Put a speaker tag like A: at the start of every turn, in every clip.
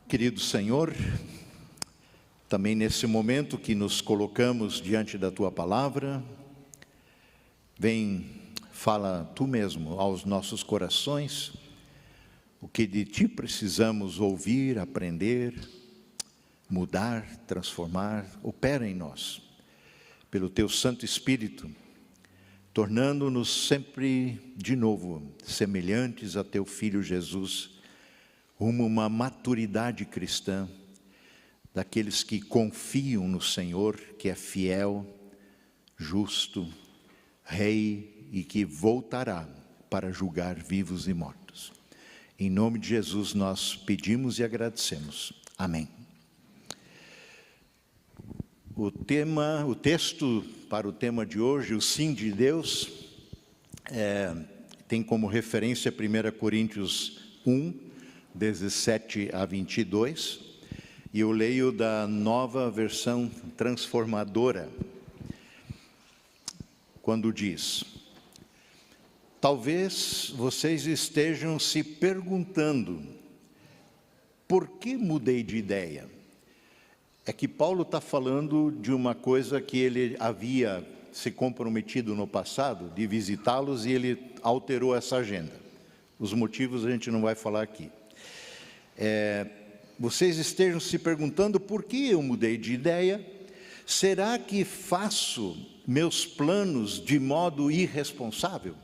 A: Querido Senhor, também nesse momento que nos colocamos diante da Tua Palavra, vem, fala Tu mesmo aos nossos corações, o que de Ti precisamos ouvir, aprender, mudar, transformar. Opera em nós, pelo Teu Santo Espírito, tornando-nos sempre de novo semelhantes a Teu Filho Jesus, rumo a uma maturidade cristã, daqueles que confiam no Senhor, que é fiel, justo, Rei e que voltará para julgar vivos e mortos. Em nome de Jesus nós pedimos e agradecemos. Amém. O texto para o tema de hoje, o sim de Deus, tem como referência 1 Coríntios 1, 17 a 22, e eu leio da Nova Versão Transformadora, quando diz: talvez vocês estejam se perguntando, por que mudei de ideia? É que Paulo está falando de uma coisa que ele havia se comprometido no passado, de visitá-los, e ele alterou essa agenda. Os motivos a gente não vai falar aqui. Vocês estejam se perguntando por que eu mudei de ideia? Será que faço meus planos de modo irresponsável?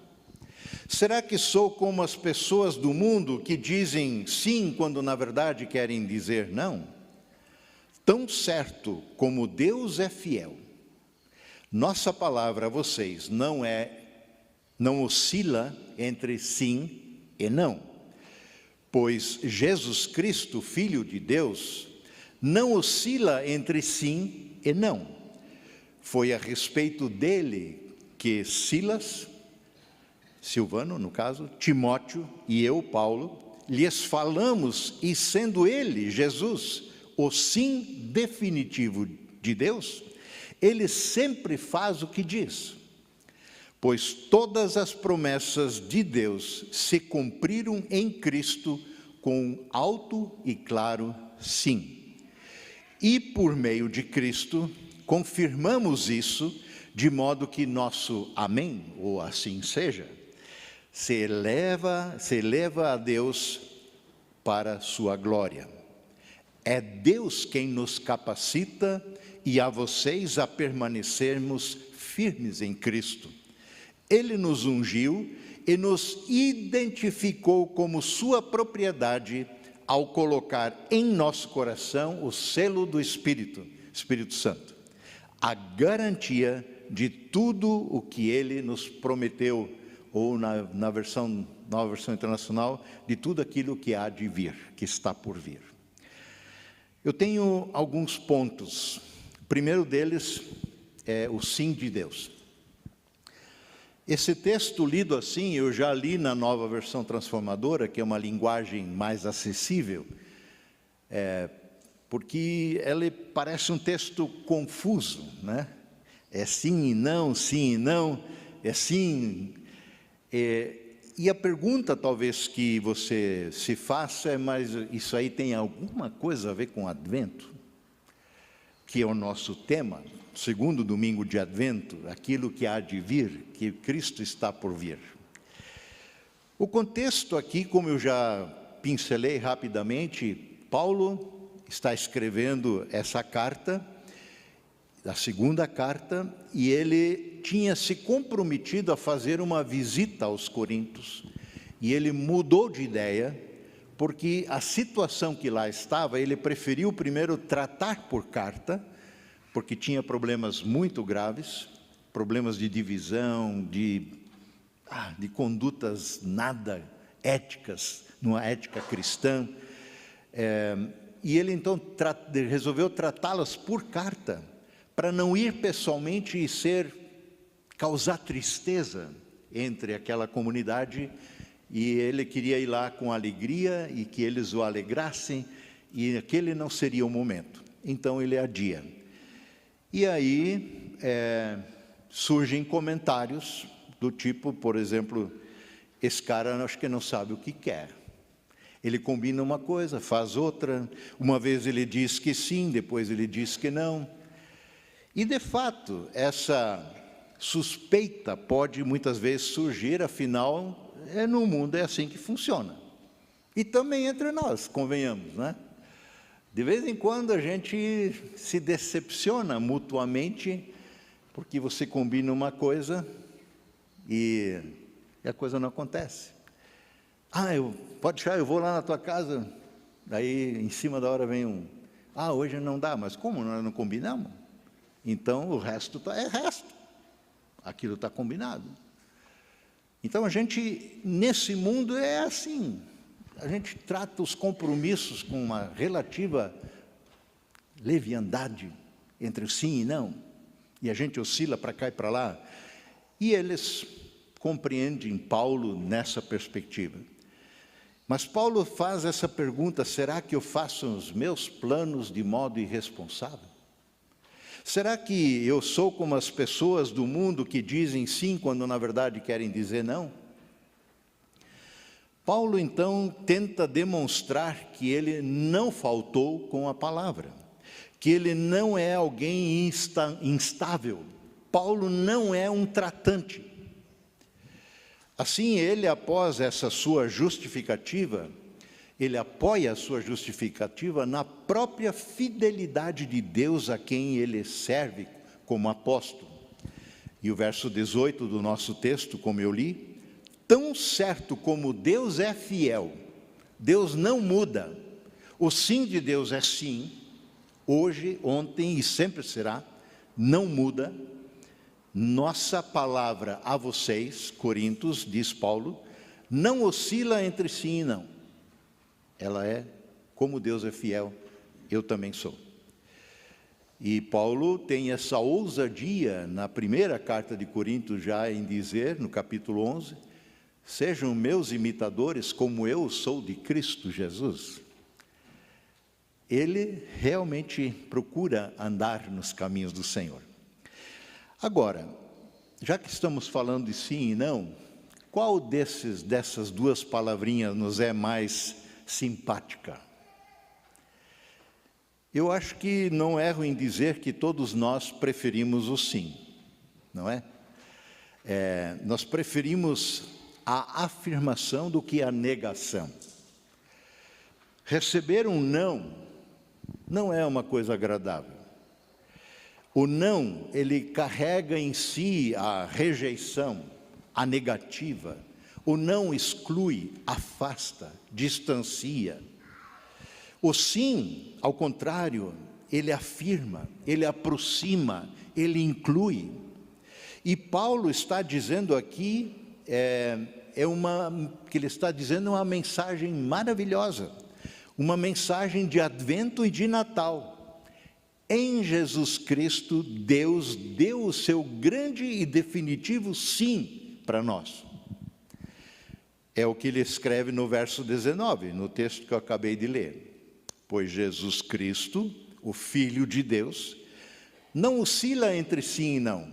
A: Será que sou como as pessoas do mundo que dizem sim quando na verdade querem dizer não? Tão certo como Deus é fiel, nossa palavra a vocês não oscila entre sim e não. Pois Jesus Cristo, Filho de Deus, não oscila entre sim e não. Foi a respeito dele que Silas, Silvano no caso, Timóteo e eu, Paulo, lhes falamos, e sendo ele, Jesus, o sim definitivo de Deus, ele sempre faz o que diz. Pois todas as promessas de Deus se cumpriram em Cristo com um alto e claro sim. E por meio de Cristo, confirmamos isso, de modo que nosso amém, ou assim seja, se eleva a Deus para sua glória. É Deus quem nos capacita e a vocês a permanecermos firmes em Cristo. Ele nos ungiu e nos identificou como sua propriedade ao colocar em nosso coração o selo do Espírito Santo, a garantia de tudo o que Ele nos prometeu, ou na Nova Versão Internacional, de tudo aquilo que há de vir, que está por vir. Eu tenho alguns pontos. O primeiro deles é o sim de Deus. Esse texto lido assim, eu já li na Nova Versão Transformadora, que é uma linguagem mais acessível, porque ele parece um texto confuso, né? É sim e não, é sim. E a pergunta talvez que você se faça é, mas isso aí tem alguma coisa a ver com Advento? Que é o nosso tema, segundo domingo de Advento, aquilo que há de vir, que Cristo está por vir. O contexto aqui, como eu já pincelei rapidamente, Paulo está escrevendo essa carta, a segunda carta, e ele tinha se comprometido a fazer uma visita aos Coríntios, e ele mudou de ideia, porque a situação que lá estava, ele preferiu primeiro tratar por carta, porque tinha problemas muito graves, problemas de divisão, de condutas nada éticas, numa ética cristã, e ele então resolveu tratá-las por carta, para não ir pessoalmente e causar tristeza entre aquela comunidade, e ele queria ir lá com alegria e que eles o alegrassem, e aquele não seria o momento, então ele adia. E aí surgem comentários do tipo, por exemplo, esse cara acho que não sabe o que quer. Ele combina uma coisa, faz outra. Uma vez ele diz que sim, depois ele diz que não. E, de fato, essa suspeita pode muitas vezes surgir, afinal, no mundo é assim que funciona. E também entre nós, convenhamos, né? De vez em quando a gente se decepciona mutuamente, porque você combina uma coisa e a coisa não acontece. Pode deixar, eu vou lá na tua casa, daí em cima da hora vem hoje não dá, mas como nós não combinamos? Então o resto é resto, aquilo está combinado. Então a gente, nesse mundo é assim, a gente trata os compromissos com uma relativa leviandade entre sim e não, e a gente oscila para cá e para lá, e eles compreendem Paulo nessa perspectiva. Mas Paulo faz essa pergunta: será que eu faço os meus planos de modo irresponsável? Será que eu sou como as pessoas do mundo que dizem sim quando na verdade querem dizer não? Paulo então tenta demonstrar que ele não faltou com a palavra, que ele não é alguém instável. Paulo não é um tratante. Assim, ele, após essa sua justificativa, ele apoia a sua justificativa na própria fidelidade de Deus a quem ele serve como apóstolo. E o verso 18 do nosso texto, como eu li: tão certo como Deus é fiel, Deus não muda, o sim de Deus é sim, hoje, ontem e sempre será, não muda. Nossa palavra a vocês, Coríntios, diz Paulo, não oscila entre sim e não. Ela é, como Deus é fiel, eu também sou. E Paulo tem essa ousadia na primeira carta de Coríntios já em dizer, no capítulo 11, sejam meus imitadores como eu sou de Cristo Jesus. Ele realmente procura andar nos caminhos do Senhor. Agora, já que estamos falando de sim e não, qual dessas duas palavrinhas nos é mais simpática? Eu acho que não erro em dizer que todos nós preferimos o sim, não é? Nós preferimos a afirmação do que a negação. Receber um não é uma coisa agradável. O não, ele carrega em si a rejeição, a negativa. O não exclui, afasta, distancia. O sim, ao contrário, ele afirma, ele aproxima, ele inclui. E Paulo está dizendo aqui, que ele está dizendo uma mensagem maravilhosa, uma mensagem de Advento e de Natal. Em Jesus Cristo, Deus deu o seu grande e definitivo sim para nós. É o que ele escreve no verso 19, no texto que eu acabei de ler. Pois Jesus Cristo, o Filho de Deus, não oscila entre sim e não.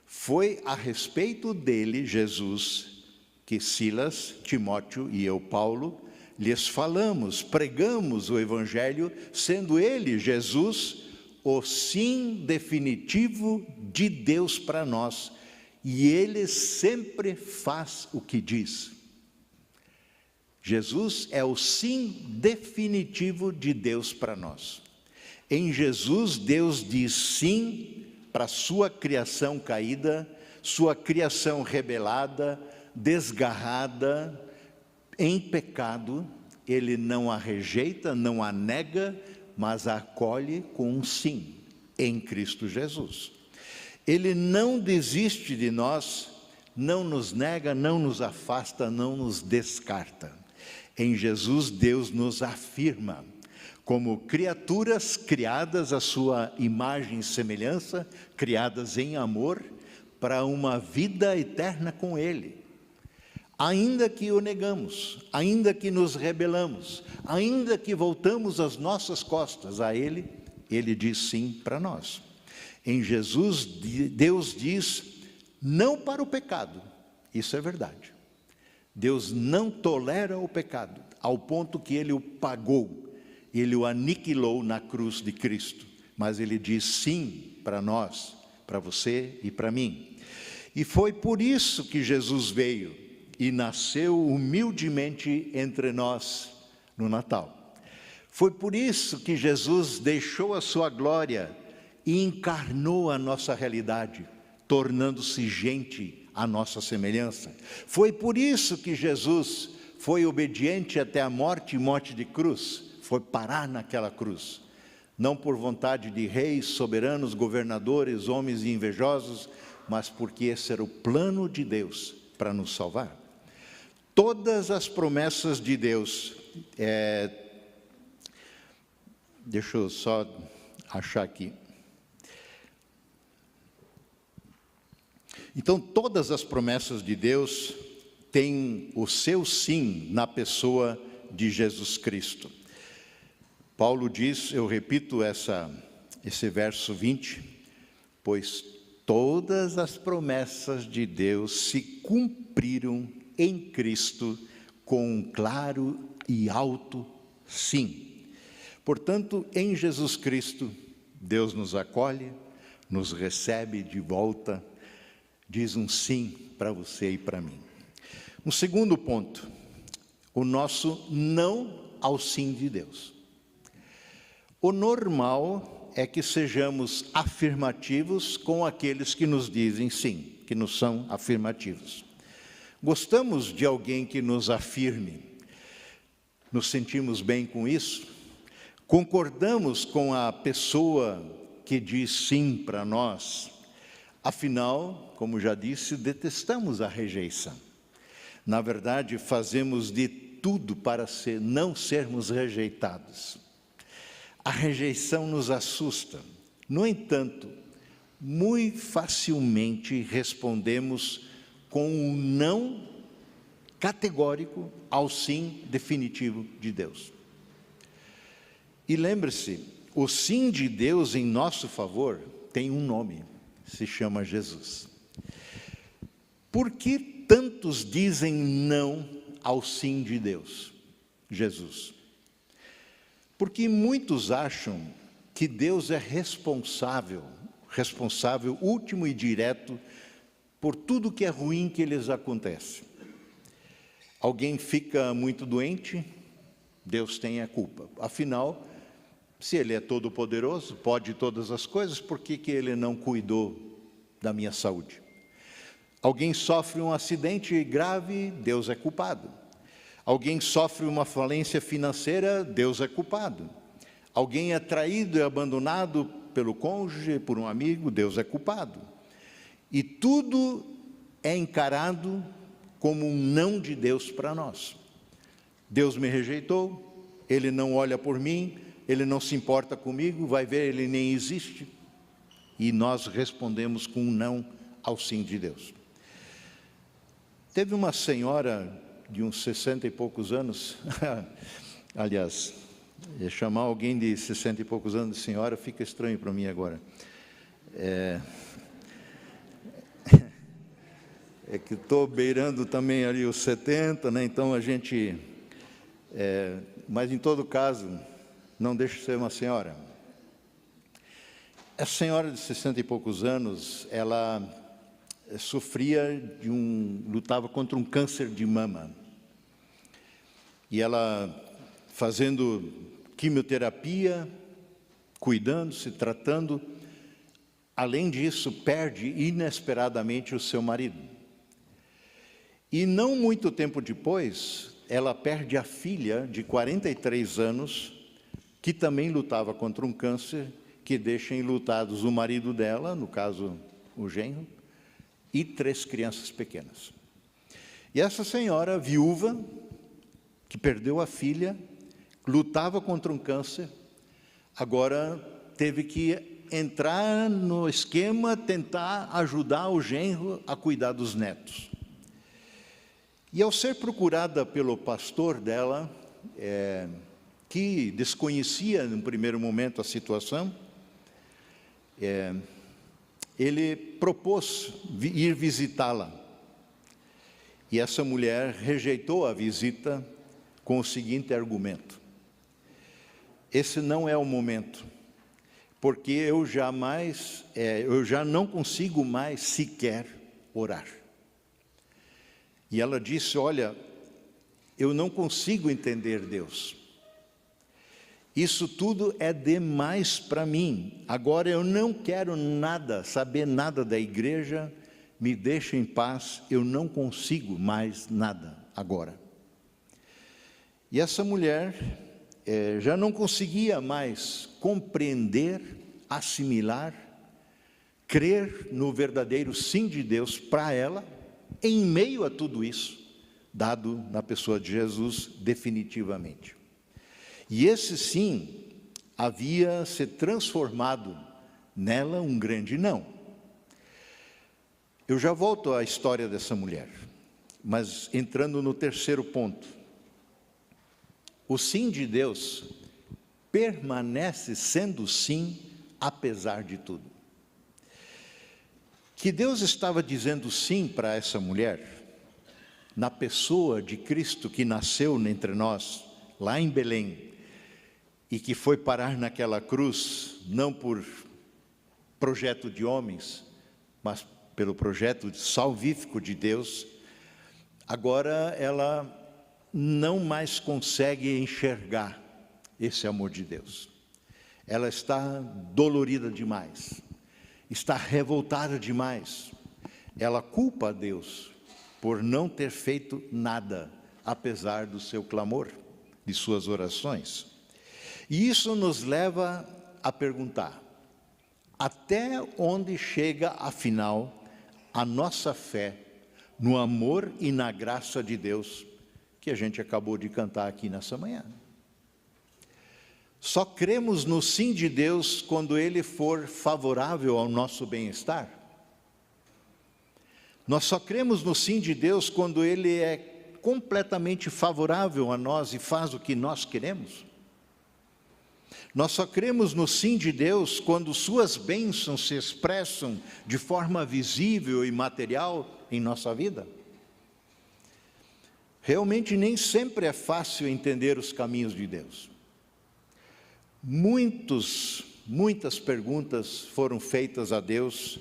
A: Foi a respeito dele, Jesus, que Silas, Timóteo e eu, Paulo, lhes falamos, pregamos o Evangelho, sendo ele, Jesus, o sim definitivo de Deus para nós, e ele sempre faz o que diz. Jesus é o sim definitivo de Deus para nós. Em Jesus, Deus diz sim para a sua criação caída, sua criação rebelada, desgarrada, em pecado. Ele não a rejeita, não a nega, mas a acolhe com um sim, em Cristo Jesus. Ele não desiste de nós, não nos nega, não nos afasta, não nos descarta. Em Jesus, Deus nos afirma como criaturas criadas à sua imagem e semelhança, criadas em amor, para uma vida eterna com Ele. Ainda que o negamos, ainda que nos rebelamos, ainda que voltamos as nossas costas a Ele, Ele diz sim para nós. Em Jesus, Deus diz não para o pecado, isso é verdade. Deus não tolera o pecado, ao ponto que ele o pagou, ele o aniquilou na cruz de Cristo. Mas ele diz sim para nós, para você e para mim. E foi por isso que Jesus veio e nasceu humildemente entre nós no Natal. Foi por isso que Jesus deixou a sua glória e encarnou a nossa realidade, tornando-se gente à nossa semelhança. Foi por isso que Jesus foi obediente até a morte e morte de cruz, foi parar naquela cruz. Não por vontade de reis, soberanos, governadores, homens invejosos, mas porque esse era o plano de Deus para nos salvar. Todas as promessas de Deus, deixa eu só achar aqui. Então, todas as promessas de Deus têm o seu sim na pessoa de Jesus Cristo. Paulo diz, eu repito esse verso 20, pois todas as promessas de Deus se cumpriram em Cristo com um claro e alto sim. Portanto, em Jesus Cristo, Deus nos acolhe, nos recebe de volta, diz um sim para você e para mim. Um segundo ponto, o nosso não ao sim de Deus. O normal é que sejamos afirmativos com aqueles que nos dizem sim, que nos são afirmativos. Gostamos de alguém que nos afirme, nos sentimos bem com isso, concordamos com a pessoa que diz sim para nós, afinal, como já disse, detestamos a rejeição. Na verdade, fazemos de tudo para não sermos rejeitados. A rejeição nos assusta. No entanto, muito facilmente respondemos com um não categórico ao sim definitivo de Deus. E lembre-se, o sim de Deus em nosso favor tem um nome, se chama Jesus. Por que tantos dizem não ao sim de Deus, Jesus? Porque muitos acham que Deus é responsável último e direto por tudo que é ruim que lhes acontece. Alguém fica muito doente, Deus tem a culpa. Afinal, se Ele é todo-poderoso, pode todas as coisas, por que Ele não cuidou da minha saúde? Alguém sofre um acidente grave, Deus é culpado. Alguém sofre uma falência financeira, Deus é culpado. Alguém é traído e abandonado pelo cônjuge, por um amigo, Deus é culpado. E tudo é encarado como um não de Deus para nós. Deus me rejeitou, Ele não olha por mim, Ele não se importa comigo, vai ver, Ele nem existe. E nós respondemos com um não ao sim de Deus. Teve uma senhora de uns 60 e poucos anos, aliás, chamar alguém de 60 e poucos anos de senhora fica estranho para mim agora. É que estou beirando também ali os 70, né? Então a gente... mas em todo caso, não deixa de ser uma senhora. A senhora de 60 e poucos anos, ela lutava contra um câncer de mama. E ela fazendo quimioterapia, cuidando-se, tratando, além disso, perde inesperadamente o seu marido. E não muito tempo depois, ela perde a filha de 43 anos, que também lutava contra um câncer, que deixa enlutados o marido dela, no caso, o genro, e 3 crianças pequenas. E essa senhora, viúva, que perdeu a filha, lutava contra um câncer, agora teve que entrar no esquema, tentar ajudar o genro a cuidar dos netos. E ao ser procurada pelo pastor dela, que desconhecia no primeiro momento a situação, ele propôs ir visitá-la. E essa mulher rejeitou a visita com o seguinte argumento: esse não é o momento, porque eu já não consigo mais sequer orar. E ela disse: olha, eu não consigo entender Deus. Isso tudo é demais para mim. Agora eu não quero nada, saber nada da igreja, me deixa em paz, eu não consigo mais nada agora. E essa mulher já não conseguia mais compreender, assimilar, crer no verdadeiro sim de Deus para ela, em meio a tudo isso, dado na pessoa de Jesus definitivamente. E esse sim havia se transformado nela um grande não. Eu já volto à história dessa mulher, mas entrando no terceiro ponto. O sim de Deus permanece sendo sim, apesar de tudo. Que Deus estava dizendo sim para essa mulher, na pessoa de Cristo que nasceu entre nós, lá em Belém, e que foi parar naquela cruz, não por projeto de homens, mas pelo projeto salvífico de Deus, agora ela não mais consegue enxergar esse amor de Deus. Ela está dolorida demais, está revoltada demais. Ela culpa a Deus por não ter feito nada, apesar do seu clamor, de suas orações. E isso nos leva a perguntar: até onde chega, afinal, a nossa fé no amor e na graça de Deus, que a gente acabou de cantar aqui nessa manhã? Só cremos no sim de Deus quando Ele for favorável ao nosso bem-estar? Nós só cremos no sim de Deus quando Ele é completamente favorável a nós e faz o que nós queremos? Nós só cremos no sim de Deus quando suas bênçãos se expressam de forma visível e material em nossa vida? Realmente nem sempre é fácil entender os caminhos de Deus. Muitas perguntas foram feitas a Deus,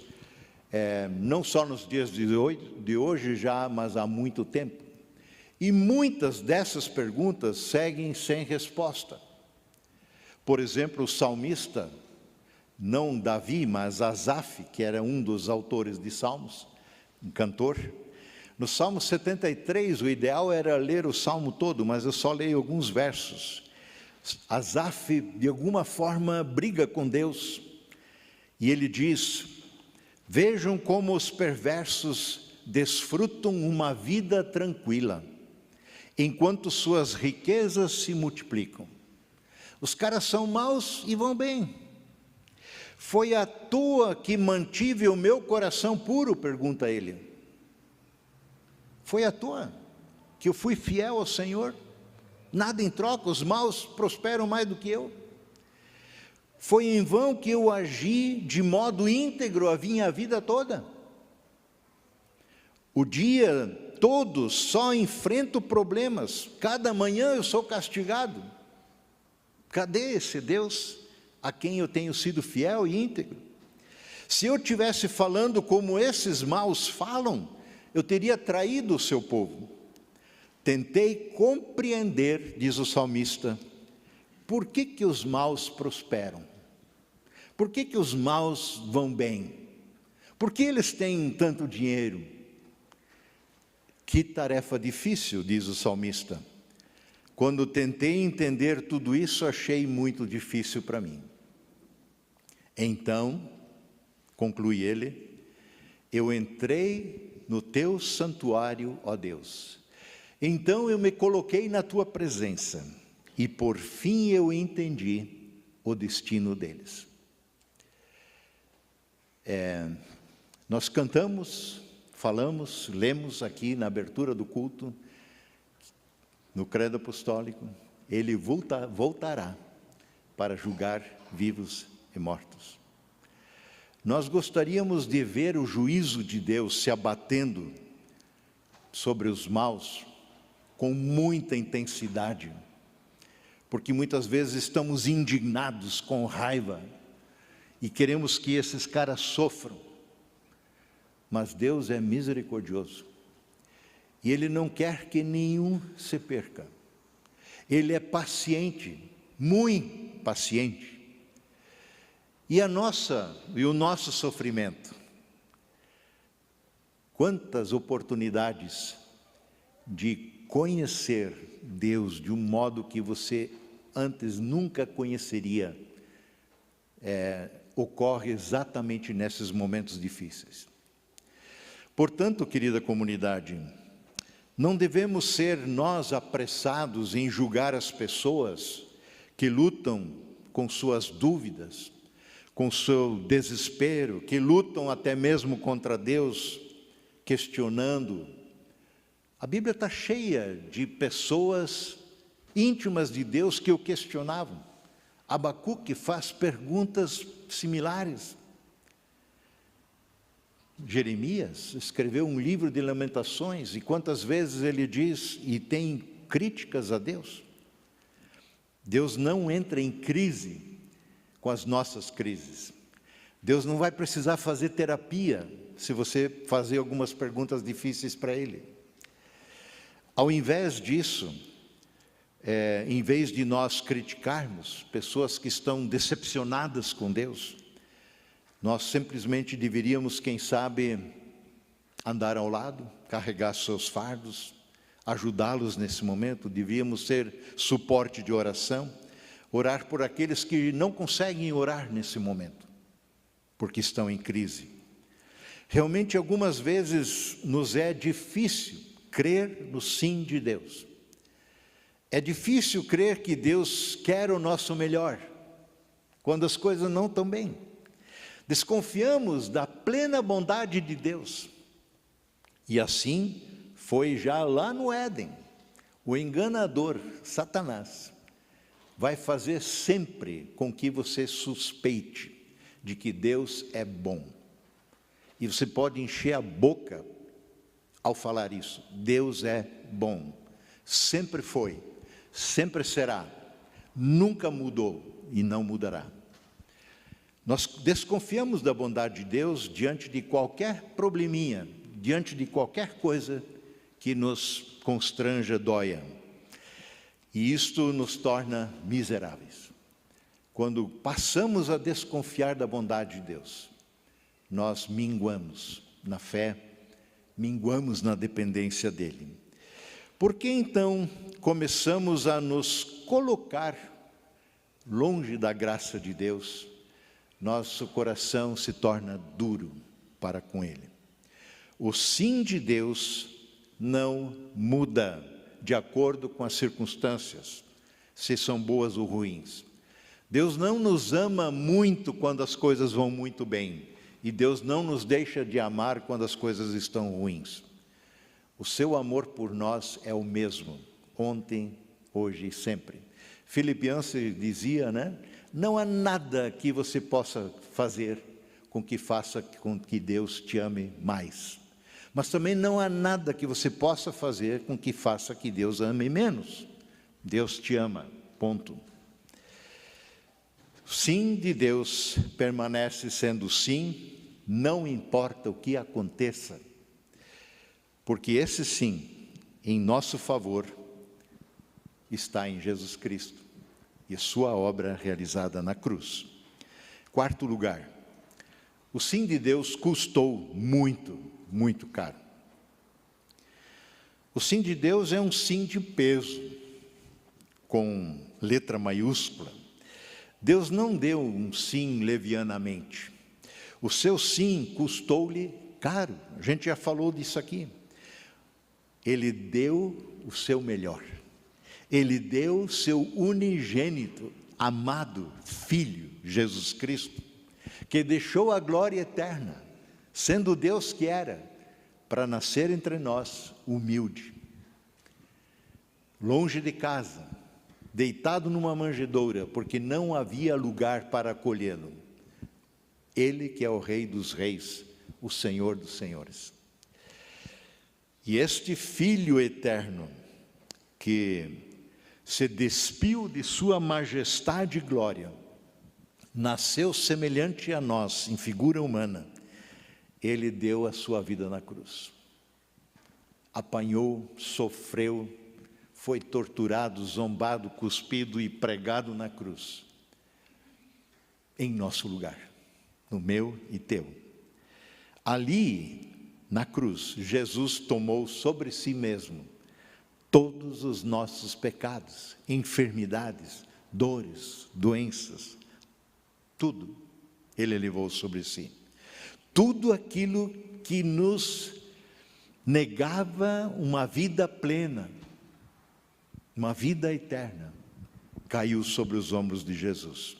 A: não só nos dias de hoje já, mas há muito tempo. E muitas dessas perguntas seguem sem resposta. Por exemplo, o salmista, não Davi, mas Asaf, que era um dos autores de Salmos, um cantor, no Salmo 73, o ideal era ler o Salmo todo, mas eu só leio alguns versos. Asaf, de alguma forma, briga com Deus, e ele diz: vejam como os perversos desfrutam uma vida tranquila, enquanto suas riquezas se multiplicam. Os caras são maus e vão bem. Foi à toa que mantive o meu coração puro, pergunta ele. Foi à toa que eu fui fiel ao Senhor? Nada em troca, os maus prosperam mais do que eu. Foi em vão que eu agi de modo íntegro a minha vida toda. O dia todo só enfrento problemas, cada manhã eu sou castigado. Cadê esse Deus a quem eu tenho sido fiel e íntegro? Se eu estivesse falando como esses maus falam, eu teria traído o seu povo. Tentei compreender, diz o salmista, por que os maus prosperam? Por que os maus vão bem? Por que eles têm tanto dinheiro? Que tarefa difícil, diz o salmista. Quando tentei entender tudo isso, achei muito difícil para mim. Então, conclui ele, eu entrei no teu santuário, ó Deus. Então eu me coloquei na tua presença e por fim eu entendi o destino deles. Nós cantamos, falamos, lemos aqui na abertura do culto, no credo apostólico, ele voltará para julgar vivos e mortos. Nós gostaríamos de ver o juízo de Deus se abatendo sobre os maus, com muita intensidade, porque muitas vezes estamos indignados, com raiva, e queremos que esses caras sofram. Mas Deus é misericordioso, e Ele não quer que nenhum se perca. Ele é paciente, muito paciente. E o nosso sofrimento? Quantas oportunidades de conhecer Deus de um modo que você antes nunca conheceria, ocorre exatamente nesses momentos difíceis. Portanto, querida comunidade, não devemos ser nós apressados em julgar as pessoas que lutam com suas dúvidas, com seu desespero, que lutam até mesmo contra Deus, questionando. A Bíblia está cheia de pessoas íntimas de Deus que o questionavam. Abacuque faz perguntas similares. Jeremias escreveu um livro de lamentações, e quantas vezes ele diz e tem críticas a Deus. Deus não entra em crise com as nossas crises. Deus não vai precisar fazer terapia se você fazer algumas perguntas difíceis para Ele. Ao invés disso, em vez de nós criticarmos pessoas que estão decepcionadas com Deus, nós simplesmente deveríamos, quem sabe, andar ao lado, carregar seus fardos, ajudá-los nesse momento. Devíamos ser suporte de oração, orar por aqueles que não conseguem orar nesse momento, porque estão em crise. Realmente, algumas vezes, nos é difícil crer no sim de Deus. É difícil crer que Deus quer o nosso melhor, quando as coisas não estão bem. Desconfiamos da plena bondade de Deus. E assim foi já lá no Éden. O enganador, Satanás, vai fazer sempre com que você suspeite de que Deus é bom. E você pode encher a boca ao falar isso. Deus é bom. Sempre foi, sempre será, nunca mudou e não mudará. Nós desconfiamos da bondade de Deus diante de qualquer probleminha, diante de qualquer coisa que nos constranja, doia. E isto nos torna miseráveis. Quando passamos a desconfiar da bondade de Deus, nós minguamos na fé, minguamos na dependência dEle. Por que então começamos a nos colocar longe da graça de Deus? Nosso coração se torna duro para com Ele. O sim de Deus não muda de acordo com as circunstâncias, se são boas ou ruins. Deus não nos ama muito quando as coisas vão muito bem, e Deus não nos deixa de amar quando as coisas estão ruins. O seu amor por nós é o mesmo, ontem, hoje e sempre. Filipenses dizia, não há nada que você possa fazer com que faça com que Deus te ame mais. Mas também não há nada que você possa fazer com que faça que Deus ame menos. Deus te ama, ponto. Sim de Deus permanece sendo sim, não importa o que aconteça. Porque esse sim, em nosso favor, está em Jesus Cristo e sua obra realizada na cruz. Quarto lugar, o sim de Deus custou muito, muito caro. O sim de Deus é um sim de peso, com letra maiúscula. Deus não deu um sim levianamente. O seu sim custou-lhe caro. A gente já falou disso aqui. Ele deu o seu melhor. Ele deu o seu unigênito, amado Filho, Jesus Cristo, que deixou a glória eterna, sendo Deus que era, para nascer entre nós, humilde, longe de casa, deitado numa manjedoura, porque não havia lugar para acolhê-lo. Ele que é o Rei dos Reis, o Senhor dos Senhores. E este Filho eterno que se despiu de sua majestade e glória, nasceu semelhante a nós, em figura humana, ele deu a sua vida na cruz. Apanhou, sofreu, foi torturado, zombado, cuspido e pregado na cruz, em nosso lugar, no meu e teu. Ali, na cruz, Jesus tomou sobre si mesmo todos os nossos pecados, enfermidades, dores, doenças, tudo ele levou sobre si. Tudo aquilo que nos negava uma vida plena, uma vida eterna, caiu sobre os ombros de Jesus.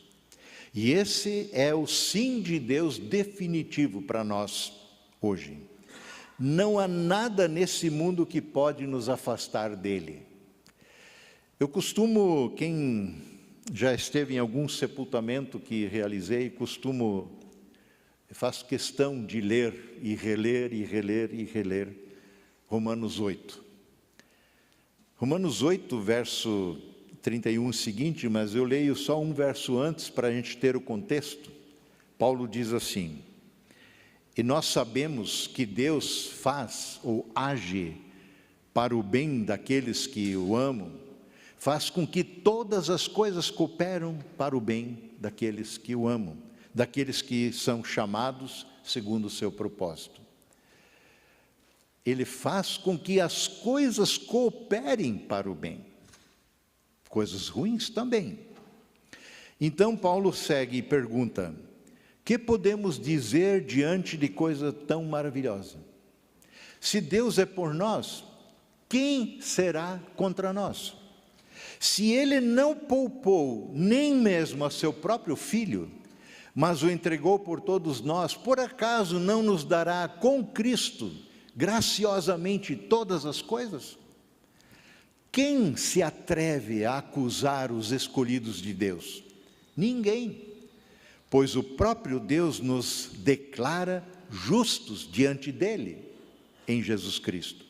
A: E esse é o sim de Deus definitivo para nós hoje. Não há nada nesse mundo que pode nos afastar dele. Eu costumo, quem já esteve em algum sepultamento que realizei, faço questão de ler e reler e reler e reler Romanos 8. Romanos 8, verso 31 seguinte, mas eu leio só um verso antes para a gente ter o contexto. Paulo diz assim: e nós sabemos que Deus faz ou age para o bem daqueles que o amam, faz com que todas as coisas cooperam para o bem daqueles que o amam, daqueles que são chamados segundo o seu propósito. Ele faz com que as coisas cooperem para o bem, coisas ruins também. Então Paulo segue e pergunta: que podemos dizer diante de coisa tão maravilhosa? Se Deus é por nós, quem será contra nós? Se ele não poupou nem mesmo a seu próprio filho, mas o entregou por todos nós, por acaso não nos dará com Cristo graciosamente todas as coisas? Quem se atreve a acusar os escolhidos de Deus? Ninguém, pois o próprio Deus nos declara justos diante dele, em Jesus Cristo.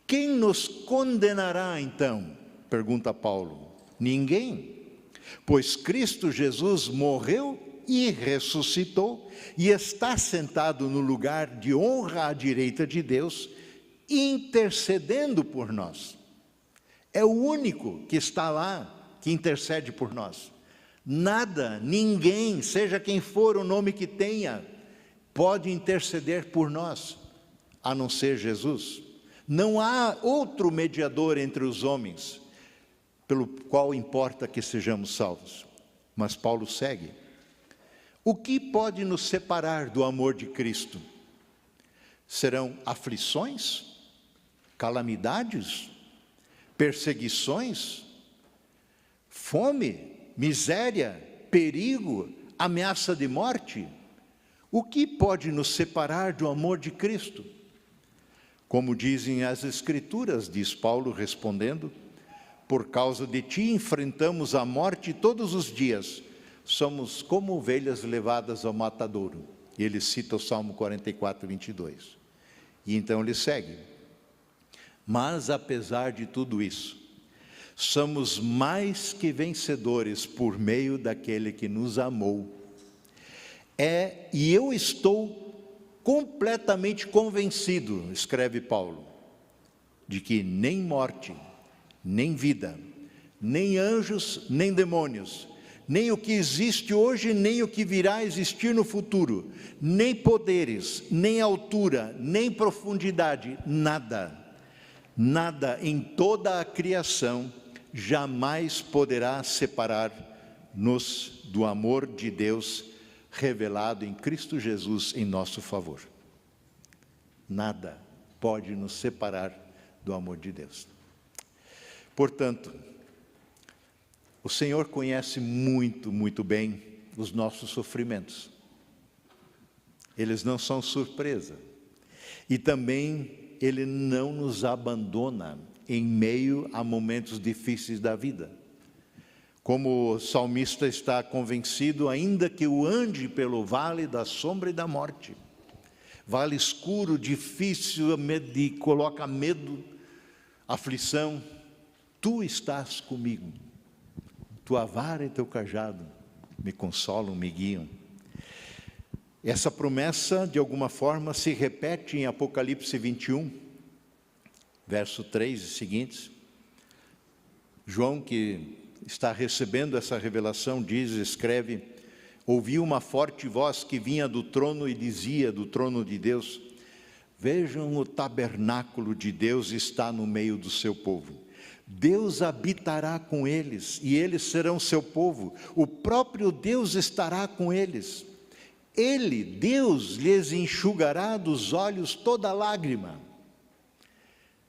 A: Quem nos condenará então? Pergunta Paulo. Ninguém, pois Cristo Jesus morreu e ressuscitou, e está sentado no lugar de honra à direita de Deus, intercedendo por nós. É o único que está lá, que intercede por nós. Nada, ninguém, seja quem for o nome que tenha, pode interceder por nós, a não ser Jesus. Não há outro mediador entre os homens, pelo qual importa que sejamos salvos. Mas Paulo segue: o que pode nos separar do amor de Cristo? Serão aflições, calamidades, perseguições, fome, miséria, perigo, ameaça de morte? O que pode nos separar do amor de Cristo? Como dizem as Escrituras, diz Paulo respondendo: por causa de ti enfrentamos a morte todos os dias, somos como ovelhas levadas ao matadouro. E ele cita o Salmo 44, 22. E então ele segue: mas apesar de tudo isso, somos mais que vencedores por meio daquele que nos amou. E eu estou completamente convencido, escreve Paulo, de que nem morte, nem vida, nem anjos, nem demônios, nem o que existe hoje, nem o que virá a existir no futuro, nem poderes, nem altura, nem profundidade, nada em toda a criação jamais poderá separar-nos do amor de Deus revelado em Cristo Jesus em nosso favor. Nada pode nos separar do amor de Deus. Portanto, o Senhor conhece muito, muito bem os nossos sofrimentos. Eles não são surpresa. E também Ele não nos abandona em meio a momentos difíceis da vida. Como o salmista está convencido, ainda que eu ande pelo vale da sombra e da morte, vale escuro, difícil, coloca medo, aflição, Tu estás comigo, tua vara e teu cajado me consolam, me guiam. Essa promessa, de alguma forma, se repete em Apocalipse 21, verso 3 e seguintes. João, que está recebendo essa revelação, escreve: ouvi uma forte voz que vinha do trono e dizia, do trono de Deus: vejam, o tabernáculo de Deus está no meio do seu povo. Deus habitará com eles, e eles serão seu povo. O próprio Deus estará com eles. Ele, Deus, lhes enxugará dos olhos toda lágrima.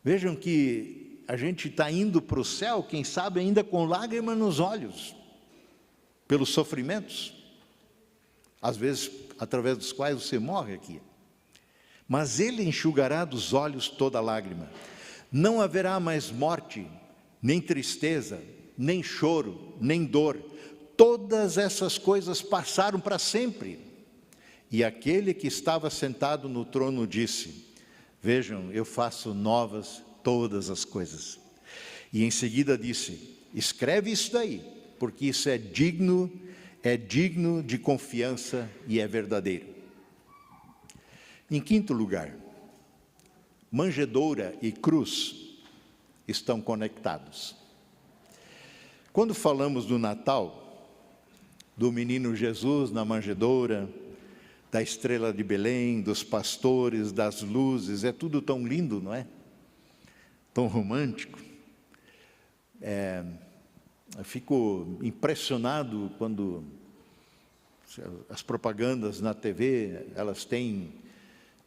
A: Vejam que a gente está indo para o céu, quem sabe ainda com lágrima nos olhos, pelos sofrimentos, às vezes através dos quais você morre aqui. Mas Ele enxugará dos olhos toda lágrima. Não haverá mais morte, nem tristeza, nem choro, nem dor. Todas essas coisas passaram para sempre. E aquele que estava sentado no trono disse: vejam, eu faço novas todas as coisas. E em seguida disse: escreve isso daí, porque isso é digno de confiança e é verdadeiro. Em quinto lugar, manjedoura e cruz estão conectados. Quando falamos do Natal, do menino Jesus na manjedoura, da estrela de Belém, dos pastores, das luzes, é tudo tão lindo, não é? Tão romântico. Eu fico impressionado quando as propagandas na TV, elas têm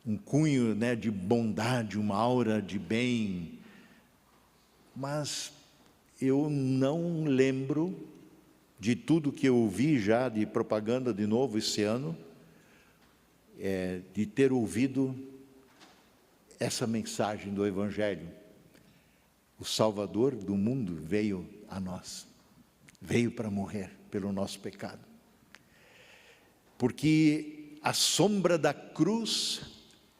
A: um cunho, né, de bondade, uma aura de bem, mas eu não lembro de tudo que eu ouvi já de propaganda de novo esse ano, de ter ouvido essa mensagem do Evangelho. O Salvador do mundo veio a nós, veio para morrer pelo nosso pecado. Porque a sombra da cruz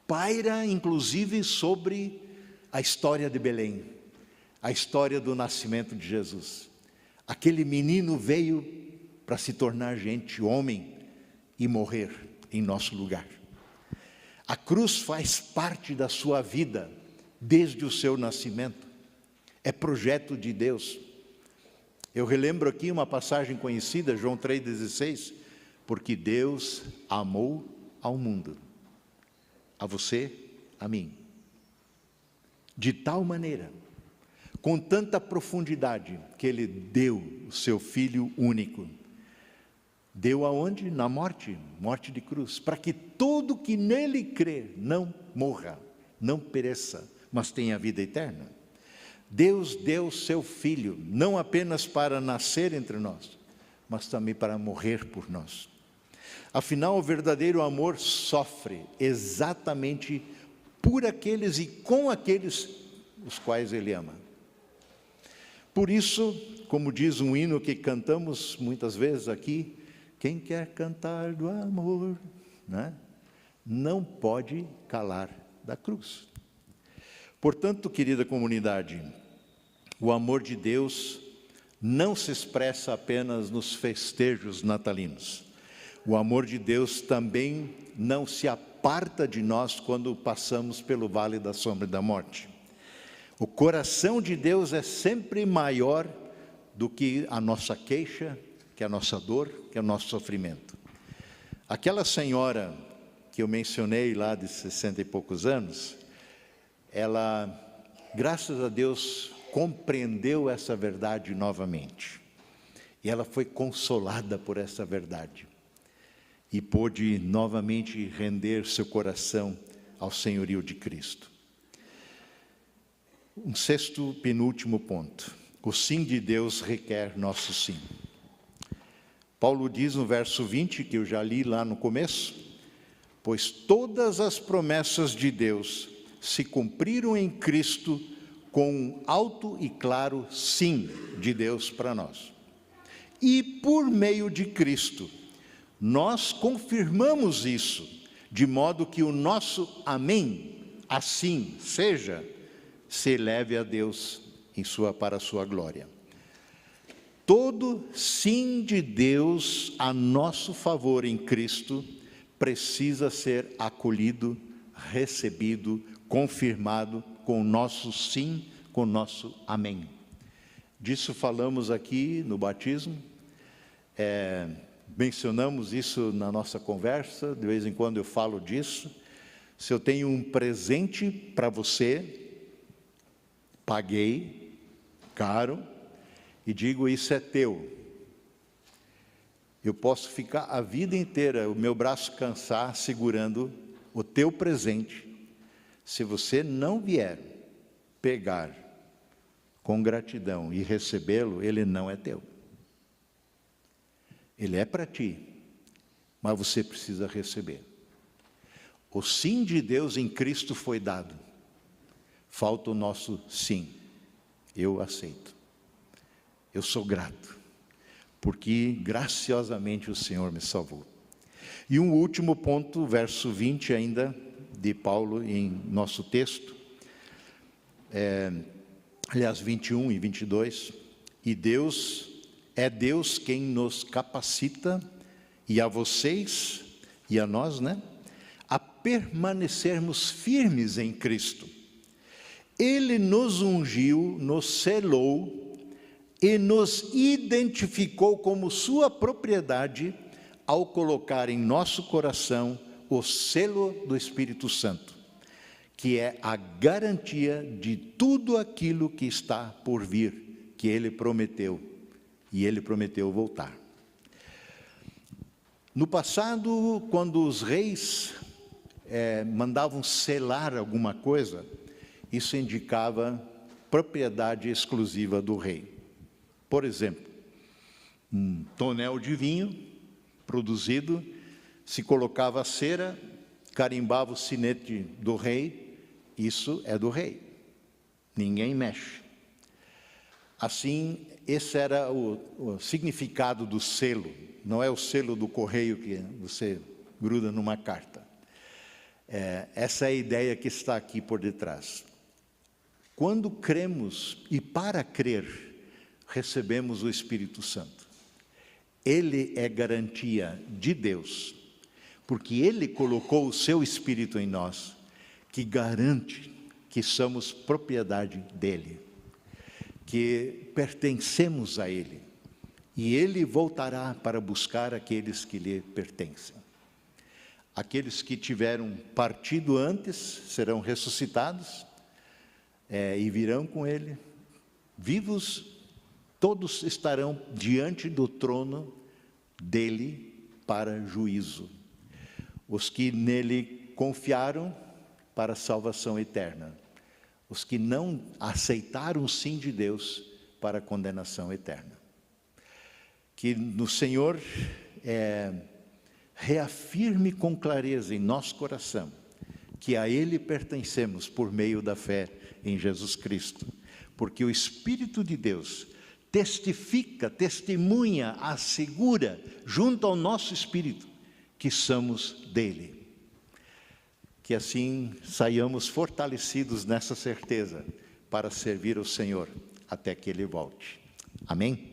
A: paira inclusive sobre a história de Belém, a história do nascimento de Jesus. Aquele menino veio para se tornar gente, homem, e morrer em nosso lugar. A cruz faz parte da sua vida desde o seu nascimento. É projeto de Deus. Eu relembro aqui uma passagem conhecida, João 3,16, porque Deus amou ao mundo, a você, a mim, de tal maneira, com tanta profundidade, que Ele deu o seu Filho único. Deu aonde? Na morte de cruz, para que todo que nele crer não morra, não pereça, mas tenha vida eterna. Deus deu seu Filho, não apenas para nascer entre nós, mas também para morrer por nós. Afinal, o verdadeiro amor sofre exatamente por aqueles e com aqueles os quais Ele ama. Por isso, como diz um hino que cantamos muitas vezes aqui, quem quer cantar do amor, né, não pode calar da cruz. Portanto, querida comunidade, o amor de Deus não se expressa apenas nos festejos natalinos. O amor de Deus também não se aparta de nós quando passamos pelo vale da sombra da morte. O coração de Deus é sempre maior do que a nossa queixa, que é a nossa dor, que é o nosso sofrimento. Aquela senhora que eu mencionei lá de 60 e poucos anos, ela, graças a Deus, compreendeu essa verdade novamente. E ela foi consolada por essa verdade. E pôde novamente render seu coração ao senhorio de Cristo. Um sexto, penúltimo ponto. O sim de Deus requer nosso sim. Paulo diz no verso 20, que eu já li lá no começo: pois todas as promessas de Deus se cumpriram em Cristo com um alto e claro sim de Deus para nós. E por meio de Cristo, nós confirmamos isso, de modo que o nosso amém, assim seja, se eleve a Deus para a sua glória. Todo sim de Deus a nosso favor em Cristo precisa ser acolhido, recebido, confirmado com o nosso sim, com o nosso amém. Disso falamos aqui no batismo, mencionamos isso na nossa conversa, de vez em quando eu falo disso. Se eu tenho um presente para você, paguei, caro, e digo, isso é teu. Eu posso ficar a vida inteira, o meu braço cansar, segurando o teu presente. Se você não vier pegar com gratidão e recebê-lo, ele não é teu. Ele é para ti, mas você precisa receber. O sim de Deus em Cristo foi dado. Falta o nosso sim. Eu aceito. Eu sou grato, porque graciosamente o Senhor me salvou. E um último ponto, verso 20 ainda, de Paulo em nosso texto, aliás 21 e 22, e Deus é Deus quem nos capacita, e a vocês, e a nós, a permanecermos firmes em Cristo. Ele nos ungiu, nos selou, e nos identificou como sua propriedade ao colocar em nosso coração o selo do Espírito Santo, que é a garantia de tudo aquilo que está por vir, que Ele prometeu, e Ele prometeu voltar. No passado, quando os reis mandavam selar alguma coisa, isso indicava propriedade exclusiva do rei. Por exemplo, um tonel de vinho produzido, se colocava a cera, carimbava o sinete do rei, isso é do rei, ninguém mexe. Assim, esse era o significado do selo, não é o selo do correio que você gruda numa carta. Essa é a ideia que está aqui por detrás. Quando cremos, e para crer, recebemos o Espírito Santo. Ele é garantia de Deus, porque Ele colocou o seu Espírito em nós, que garante que somos propriedade dEle, que pertencemos a Ele, e Ele voltará para buscar aqueles que lhe pertencem. Aqueles que tiveram partido antes serão ressuscitados, e virão com Ele, vivos. Todos estarão diante do trono dele para juízo. Os que nele confiaram para a salvação eterna. Os que não aceitaram o sim de Deus para a condenação eterna. Que no Senhor reafirme com clareza em nosso coração que a Ele pertencemos por meio da fé em Jesus Cristo. Porque o Espírito de Deus testifica, testemunha, assegura, junto ao nosso espírito, que somos dele. Que assim saiamos fortalecidos nessa certeza, para servir o Senhor, até que Ele volte. Amém?